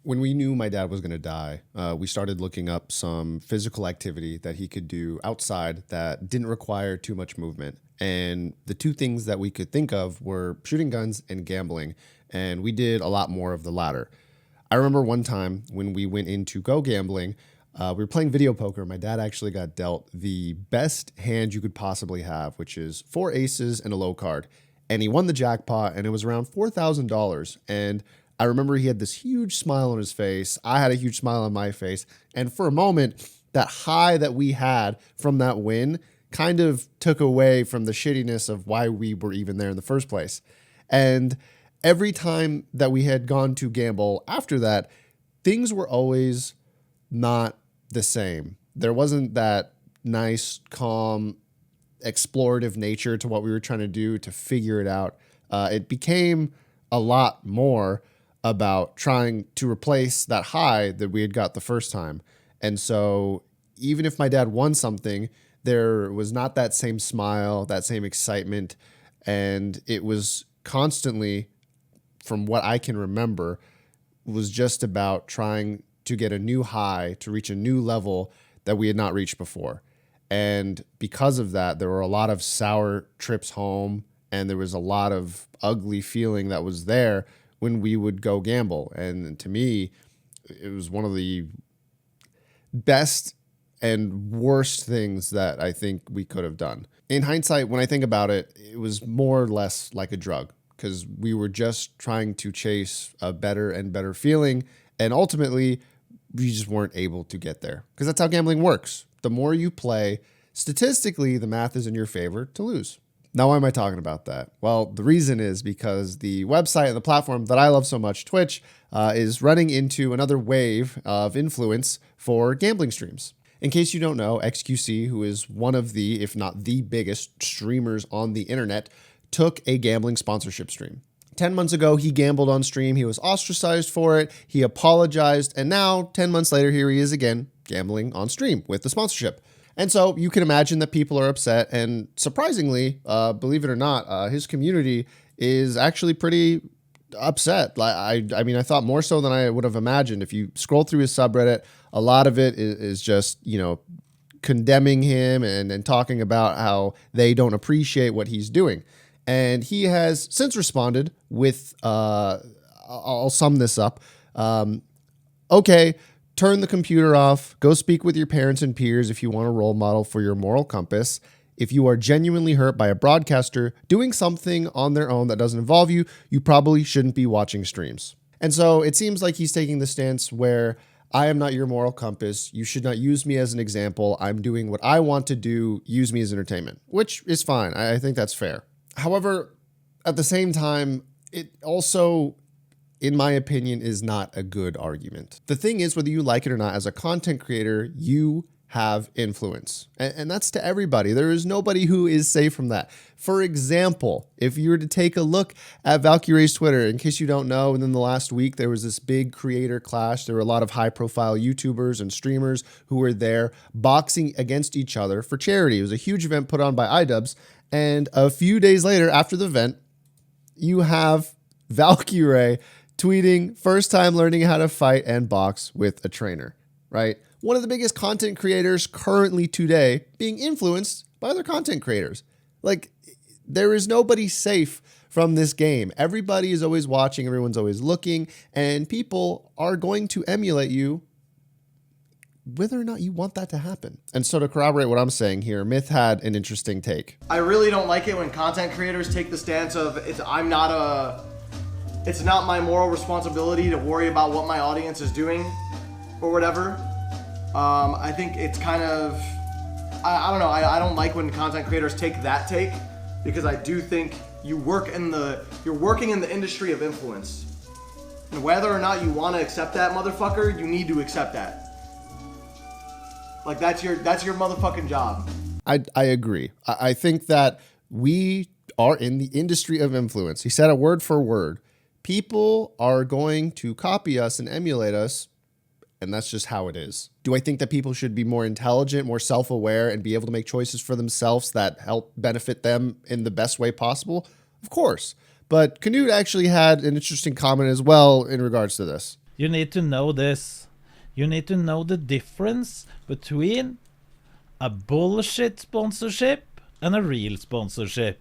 When we knew my dad was going to die, we started looking up some physical activity that he could do outside that didn't require too much movement. And the two things that we could think of were shooting guns and gambling. And we did a lot more of the latter. I remember one time when we went in to go gambling, we were playing video poker. My dad actually got dealt the best hand you could possibly have, which is 4 aces and a low card. And he won the jackpot, and it was around $4,000. And I remember he had this huge smile on his face. I had a huge smile on my face. And for a moment, that high that we had from that win kind of took away from the shittiness of why we were even there in the first place. And every time that we had gone to gamble after that, things were always not the same. There wasn't that nice, calm, explorative nature to what we were trying to do to figure it out. It became a lot more about trying to replace that high that we had got the first time. And so even if my dad won something, there was not that same smile, that same excitement. And it was constantly, from what I can remember, was just about trying to get a new high, to reach a new level that we had not reached before. And because of that, there were a lot of sour trips home, and there was a lot of ugly feeling that was there when we would go gamble. And to me, it was one of the best and worst things that I think we could have done. In hindsight, when I think about it, it was more or less like a drug, because we were just trying to chase a better and better feeling. And ultimately, we just weren't able to get there, because that's how gambling works. The more you play, statistically, the math is in your favor to lose. Now, why am I talking about that? Well, the reason is because the website and the platform that I love so much, Twitch, is running into another wave of influence for gambling streams. In case you don't know, XQC, who is one of the, if not the biggest streamers on the internet, took a gambling sponsorship stream. 10 months ago, he gambled on stream. He was ostracized for it. He apologized. And now, 10 months later, here he is again, gambling on stream with the sponsorship. And so you can imagine that people are upset. And surprisingly, believe it or not, his community is actually pretty upset. I mean, I thought more so than I would have imagined. If you scroll through his subreddit, a lot of it is just, condemning him and talking about how they don't appreciate what he's doing. And he has since responded with, I'll sum this up. Okay, turn the computer off. Go speak with your parents and peers if you want a role model for your moral compass. If you are genuinely hurt by a broadcaster doing something on their own that doesn't involve you, you probably shouldn't be watching streams. And so it seems like he's taking the stance where I am not your moral compass. You should not use me as an example. I'm doing what I want to do. Use me as entertainment, which is fine. I think that's fair. However, at the same time, it also, in my opinion, is not a good argument. The thing is, whether you like it or not, as a content creator, you have influence. And that's to everybody. There is nobody who is safe from that. For example, if you were to take a look at Valkyrie's Twitter, in case you don't know, within the last week, there was this big creator clash. There were a lot of high-profile YouTubers and streamers who were there boxing against each other for charity. It was a huge event put on by iDubbbz. And a few days later, after the event, you have Valkyrie tweeting, first time learning how to fight and box with a trainer, right? One of the biggest content creators currently today being influenced by other content creators. Like, there is nobody safe from this game. Everybody is always watching, everyone's always looking, and people are going to emulate you whether or not you want that to happen. And so to corroborate what I'm saying here, Myth had an interesting take. I really don't like it when content creators take the stance of it's not my moral responsibility to worry about what my audience is doing or whatever. I think it's kind of, I don't know. I don't like when content creators take that take, because I do think you're working in the industry of influence. And whether or not you want to accept that, motherfucker, you need to accept that. Like, that's your motherfucking job. I agree. I think that we are in the industry of influence. He said it word for word. People are going to copy us and emulate us, and that's just how it is. Do I think that people should be more intelligent, more self-aware, and be able to make choices for themselves that help benefit them in the best way possible? Of course. But Canute actually had an interesting comment as well in regards to this. You need to know this. You need to know the difference between a bullshit sponsorship and a real sponsorship.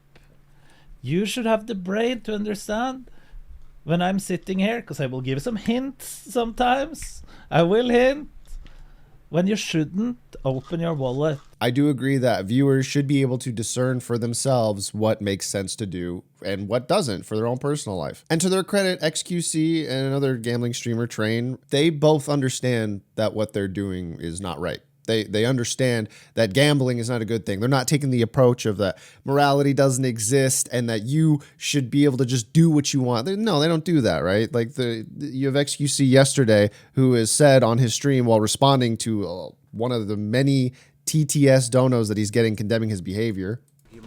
You should have the brain to understand when I'm sitting here, because I will give some hints sometimes. I will hint when you shouldn't open your wallet. I do agree that viewers should be able to discern for themselves what makes sense to do and what doesn't for their own personal life. And to their credit, XQC and another gambling streamer, Train, they both understand that what they're doing is not right. They understand that gambling is not a good thing. They're not taking the approach of that morality doesn't exist and that you should be able to just do what you want. No, they don't do that, right? Like you have XQC yesterday who has said on his stream while responding to one of the many TTS donos that he's getting condemning his behavior.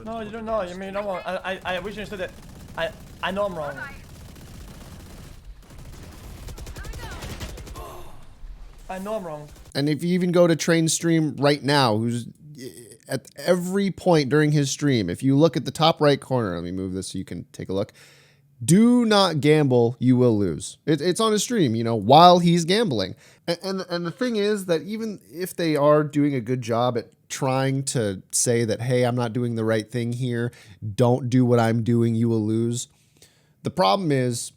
No, you don't know. You mean I'm wrong. I wish you understood that. I know I'm wrong. I know I'm wrong. And if you even go to Train's stream right now, who's at every point during his stream, if you look at the top right corner, let me move this so you can take a look. Do not gamble, you will lose. It's on his stream, while he's gambling. And the thing is that even if they are doing a good job at trying to say that, hey, I'm not doing the right thing here, don't do what I'm doing, you will lose. The problem is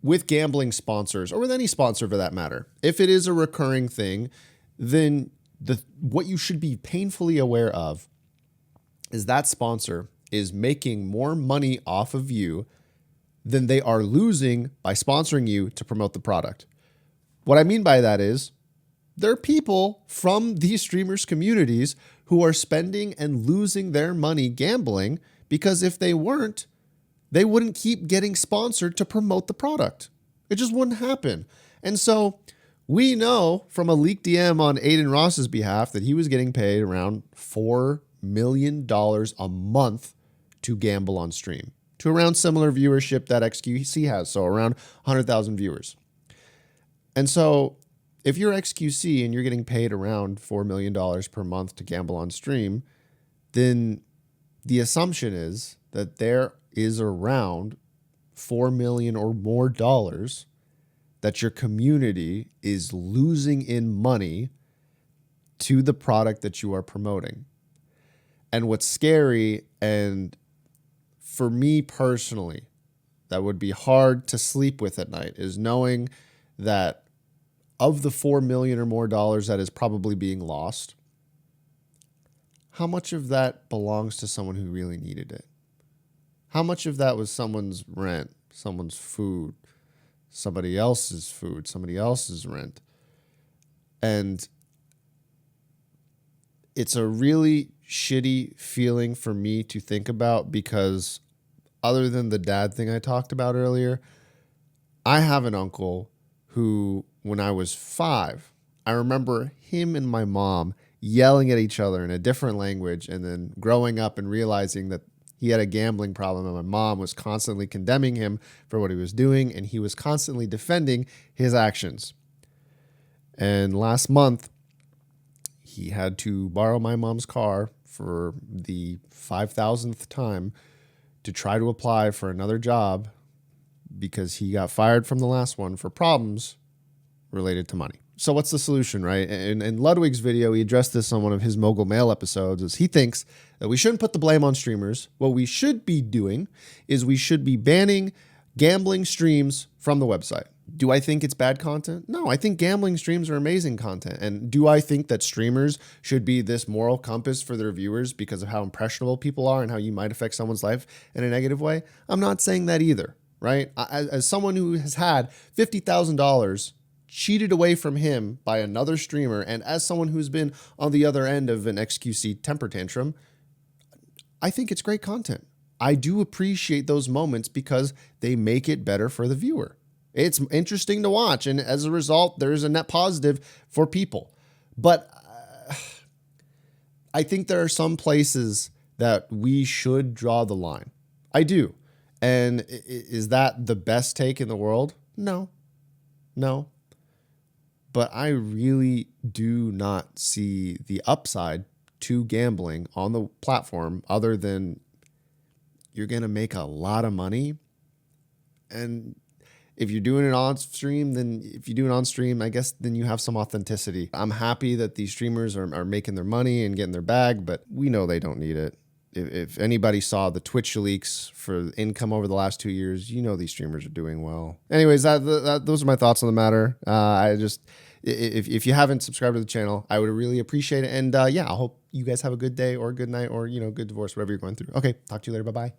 with gambling sponsors, or with any sponsor for that matter, if it is a recurring thing, then what you should be painfully aware of is that sponsor is making more money off of you than they are losing by sponsoring you to promote the product. What I mean by that is there are people from these streamers' communities who are spending and losing their money gambling because if they weren't, they wouldn't keep getting sponsored to promote the product. It just wouldn't happen. And so we know from a leaked DM on Aiden Ross's behalf that he was getting paid around $4 million a month to gamble on stream, to around similar viewership that XQC has, so around 100,000 viewers. And so if you're XQC and you're getting paid around $4 million per month to gamble on stream, then the assumption is that there is around $4 million or more dollars that your community is losing in money to the product that you are promoting. And what's scary, and for me personally, that would be hard to sleep with at night, is knowing that of the $4 million or more dollars that is probably being lost, how much of that belongs to someone who really needed it? How much of that was someone's rent, someone's food, somebody else's food, somebody else's rent? And it's a really shitty feeling for me to think about because other than the dad thing I talked about earlier, I have an uncle who, when I was 5, I remember him and my mom yelling at each other in a different language and then growing up and realizing that he had a gambling problem and my mom was constantly condemning him for what he was doing and he was constantly defending his actions. And last month, he had to borrow my mom's car for the 5,000th time to try to apply for another job because he got fired from the last one for problems related to money. So what's the solution, right? And in Ludwig's video, he addressed this on one of his Mogul Mail episodes, is he thinks that we shouldn't put the blame on streamers. What we should be doing is we should be banning gambling streams from the website. Do I think it's bad content? No, I think gambling streams are amazing content. And do I think that streamers should be this moral compass for their viewers because of how impressionable people are and how you might affect someone's life in a negative way? I'm not saying that either, right? As someone who has had $50,000 cheated away from him by another streamer, and as someone who's been on the other end of an XQC temper tantrum, I think it's great content. I do appreciate those moments because they make it better for the viewer. It's interesting to watch, and as a result, there's a net positive for people. But I think there are some places that we should draw the line. I do. And is that the best take in the world? No. But I really do not see the upside to gambling on the platform other than you're going to make a lot of money. And If you're doing it on stream, then if you do it on stream, I guess then you have some authenticity. I'm happy that these streamers are making their money and getting their bag, but we know they don't need it. If anybody saw the Twitch leaks for income over the last 2 years, you know these streamers are doing well. Anyways, those are my thoughts on the matter. If you haven't subscribed to the channel, I would really appreciate it. And yeah, I hope you guys have a good day or a good night or, good divorce, whatever you're going through. Okay, talk to you later. Bye-bye.